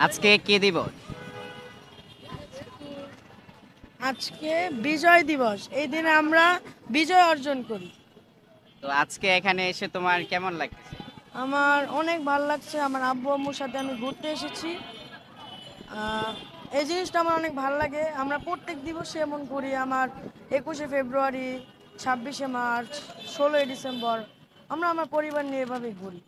আজকে কি দিবস? আজকে বিজয় দিবস। এই দিনে আমরা বিজয় অর্জন করি। তো আজকে এখানে এসে তোমার কেমন লাগতেছে? আমার অনেক ভালো লাগছে। আমার আব্বু আম্মুর সাথে আমি ঘুরতে এসেছি। আহ, এই জিনিসটা আমার অনেক ভালো লাগে। আমরা প্রত্যেক দিবসে এমন করি। আমার 21শে ফেব্রুয়ারি, 26শে মার্চ, 16ই ডিসেম্বর আমরা আমার পরিবার নিয়ে এভাবে ঘুরি।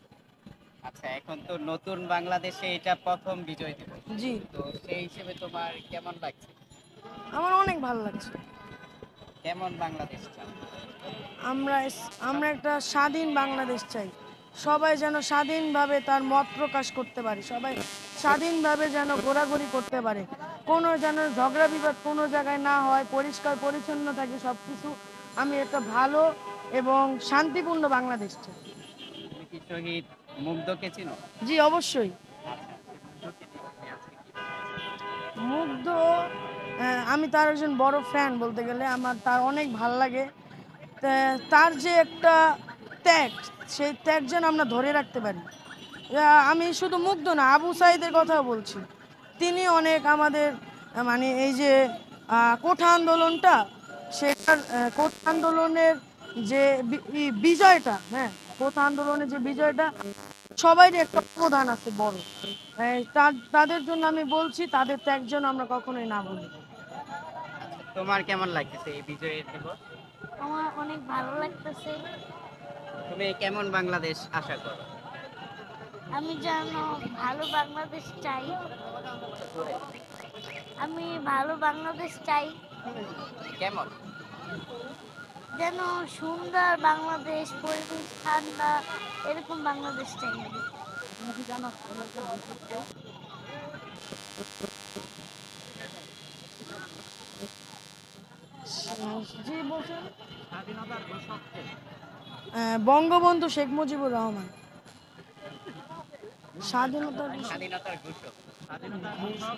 আচ্ছা, এখন তো নতুন বাংলাদেশে এটা প্রথম বিজয় দিবস। জি, তো সেই হিসেবে তোমার কেমন লাগছে? আমার অনেক ভালো লাগছে। কেমন বাংলাদেশ চাও? আমরা একটা স্বাধীন বাংলাদেশ চাই। সবাই যেন স্বাধীনভাবে তার মত প্রকাশ করতে পারে, সবাই স্বাধীনভাবে যেন ঘোরাঘুরি করতে পারে, কোনো যেন ঝগড়া বিবাদ কোনো জায়গায় না হয়, পরিষ্কার পরিচ্ছন্ন থাকে সব কিছু। আমি একটা ভালো এবং শান্তিপূর্ণ বাংলাদেশ চাই। তুমি কি শহীদ মুগ্ধকে চিনো? জি, অবশ্যই। আচ্ছা, মুগ্ধকে নিয়ে তুমি আজকে কি বলতে চাও? মুগ্ধ, আমি তার একজন বড় ফ্যান বলতে গেলে। আমার তার অনেক ভাল লাগে। তার যে একটা ত্যাগ, সেই ত্যাগ যেন আমরা ধরে রাখতে পারি। আমি শুধু মুগ্ধ না, আবু সাইদের কথাও বলছি। তিনি অনেক আমাদের মানে এই যে কোঠা আন্দোলনটা, সেটার কোঠা আন্দোলনের যে বিজয়টা, হ্যাঁ, কোঠা আন্দোলনের যে বিজয়টা, সবারই একটা অবদান আছে বড়। তাদের জন্য আমি বলছি, তাদের ত্যাগ যেন আমরা কখনোই না বলি। আচ্ছা, তোমার কেমন লাগতেছে এই বিজয়ের দিবস? আমার অনেক ভালো লাগতেছে। তুমি কেমন বাংলাদেশ আশা করো? আমি যেন ভালো বাংলাদেশ চাই। আমি ভালো বাংলাদেশ চাই, কেমন? যেন সুন্দর বাংলাদেশ, পরিবেশ ঠান্ডা, এরকম বাংলাদেশ চাই আমি। জি, বলছেন। বঙ্গবন্ধু শেখ মুজিবুর রহমান। স্বাধীনতার ঘোষক। স্বাধীনতার ঘোষক।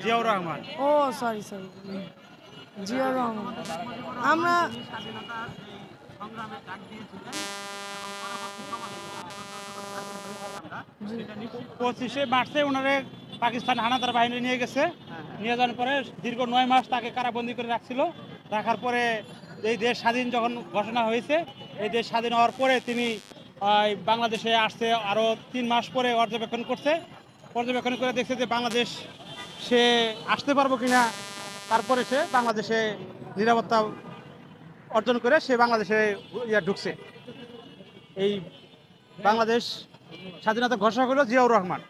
জিয়াউর রহমান। ও, সরি সরি, জিয়াউর রহমান। আমরা জি, 25শে মার্চে ওনারে পাকিস্তান হানাদার বাহিনী নিয়ে গেছে। নিয়ে যাওয়ার পরে দীর্ঘ 9 মাস তাকে কারাবন্দি করে রাখছিল। রাখার পরে এই দেশ স্বাধীন যখন ঘোষণা হয়েছে, এই দেশ স্বাধীন হওয়ার পরে তিনি বাংলাদেশে আসছে। আরও 3 মাস পরে পর্যবেক্ষণ করছে। পর্যবেক্ষণ করে দেখছে যে বাংলাদেশ সে আসতে পারবো কিনা। তারপরে সে বাংলাদেশে নিরাপত্তা অর্জন করে সে বাংলাদেশে ঢুকছে। এই বাংলাদেশ স্বাধীনতা ঘোষণা করলো জিয়াউর রহমান।